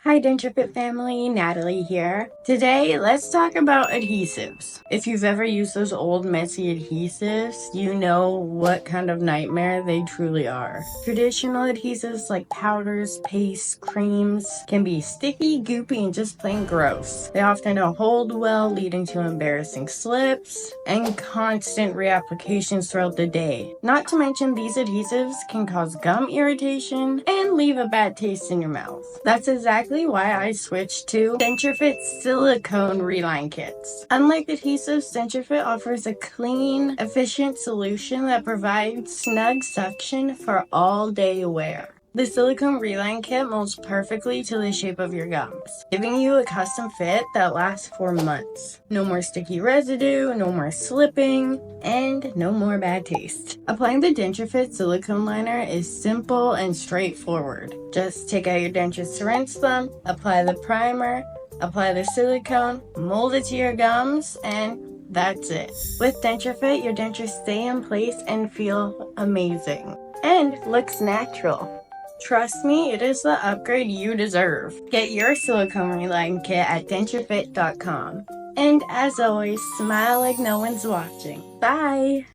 Hi DenSureFit family, Natalie here. Today, let's talk about adhesives. If you've ever used those old messy adhesives, you know what kind of nightmare they truly are. Traditional adhesives like powders, pastes, creams can be sticky, goopy, and just plain gross. They often don't hold well, leading to embarrassing slips and constant reapplications throughout the day. Not to mention, these adhesives can cause gum irritation and leave a bad taste in your mouth. That's exactly why I switched to DenSureFit's silicone reline kits. Unlike adhesives, DenSureFit offers a clean, efficient solution that provides snug suction for all-day wear. The silicone reline kit molds perfectly to the shape of your gums, giving you a custom fit that lasts for months. No more sticky residue, no more slipping, and no more bad taste. Applying the DenSureFit silicone liner is simple and straightforward. Just take out your dentures to rinse them, apply the primer, apply the silicone, mold it to your gums, and that's it. With DenSureFit, your dentures stay in place and feel amazing. And looks natural. Trust me, it is the upgrade you deserve. Get your silicone reline kit at DenSureFit.com. And as always, smile like no one's watching. Bye!